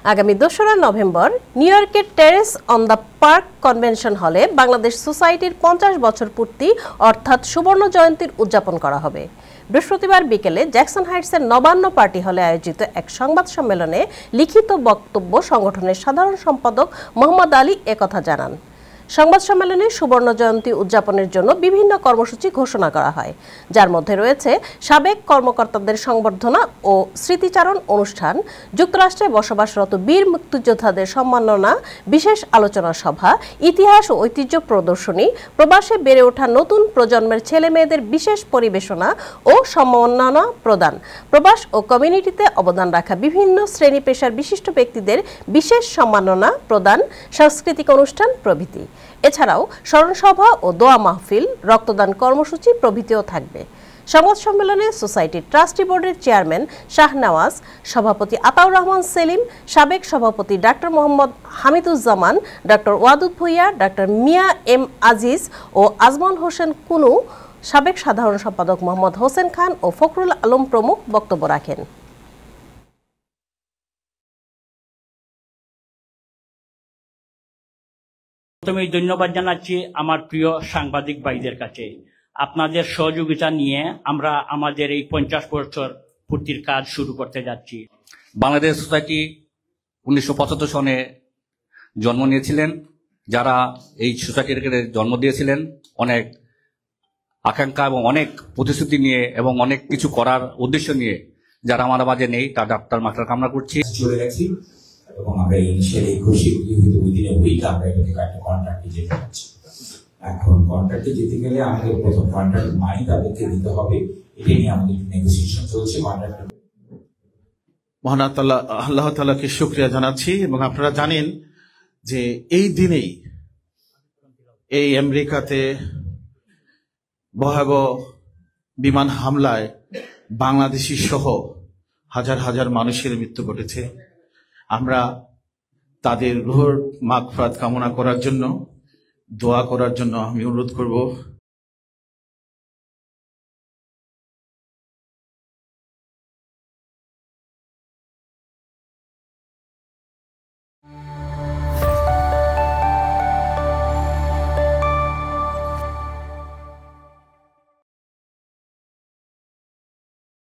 আগামী ২রা November new ইয়র্কের terrace on the park convention হলে বাংলাদেশ সোসাইটির ৫০ বছর পূর্তি অর্থাৎ সুবর্ণ জয়ন্তীর উদযাপন করা হবে। বৃহস্পতিবার বিকেলে জ্যাকসন হাইটসের নবান্ন পার্টি হলে আয়োজিত এক সংবাদ সম্মেলনে লিখিত বক্তব্য সংগঠনের সাধারণ সম্পাদক মোহাম্মদ আলী একথা জানান। সংবাদ সম্মেলনে সুবর্ণ জয়ন্তী উদযাপনের জন্য বিভিন্ন কর্মসূচি ঘোষণা করা হয়, যার মধ্যে রয়েছে সাবেক কর্মকর্তাদের সংবর্ধনা ও স্মৃতিচারণ অনুষ্ঠান, যুক্তরাষ্ট্রে বসবাসরত বীর মুক্তিযোদ্ধাদের সম্মাননা, বিশেষ আলোচনা সভা, ইতিহাস ও ঐতিহ্য প্রদর্শনী, প্রবাসে বেড়ে ওঠা নতুন প্রজন্মের ছেলে মেয়েদের বিশেষ পরিবেশনা ও সম্মাননা প্রদান, প্রবাস ও কমিউনিটিতে অবদান রাখা বিভিন্ন শ্রেণী পেশার বিশিষ্ট ব্যক্তিদের বিশেষ সম্মাননা প্রদান, সাংস্কৃতিক অনুষ্ঠান প্রভৃতি। এছাড়াও স্মরণসভা ও দোয়া মাহফিল, রক্তদান কর্মসূচি প্রভৃতিও থাকবে। সংবাদ সম্মেলনে সোসাইটির ট্রাস্টি বোর্ডের চেয়ারম্যান শাহনওয়াজ, সভাপতি আতাউর রহমান সেলিম, সাবেক সভাপতি doctor Mohammad Hamiduzzaman, doctor Wadud Bhuiyan, doctor Mia M Aziz ও আজমল হোসেন কুনু, সাবেক সাধারণ সম্পাদক মোহাম্মদ হোসেন খান ও ফখরুল আলম প্রমুখ বক্তব্য রাখেন। প্রথমে ধন্যবাদ জানাচ্ছি আমার প্রিয় সাংবাদিক ভাইদের কাছে। আপনাদের সহযোগিতা নিয়ে আমরা আমাদের এই ৫০ বছর পূর্তির কাজ শুরু করতে যাচ্ছি। বাংলাদেশ সোসাইটি ১৯৭৫ সনে জন্ম নিয়েছিলেন। যারা এই সোসাইটিকে জন্ম দিয়েছিলেন অনেক আকাঙ্ক্ষা এবং অনেক প্রতিশ্রুতি নিয়ে এবং অনেক কিছু করার উদ্দেশ্য নিয়ে, যারা আমার মাঝে নেই তার ডাক্তার মাস্টার কামনা করছি। চলে গেছি এবং আমরা ইনিশিয়ালি খুশি হয়তো ওই দিনে উইক আমরা এটা থেকে একটা কন্ট্রাক্টে যেতে পারছি। এখন কন্ট্রাক্টে যেতে গেলে আমাদের প্রথম কন্ট্রাক্ট মানি তাদেরকে দিতে হবে, এটা নিয়ে আমাদের নেগোসিয়েশন চলছে। কন্ট্রাক্ট মহান আল্লাহ তাআলাকে শুকরিয়া জানাচ্ছি। এবং আপনারা জানেন যে এই দিনেই এই আমেরিকাতে ভয়াবহ বিমান হামলায় বাংলাদেশি সহ হাজার হাজার মানুষের মৃত্যু ঘটেছে। আমরা তাদের রুহের মাগফিরাত কামনা করার জন্য, দোয়া করার জন্য আমি অনুরোধ করব।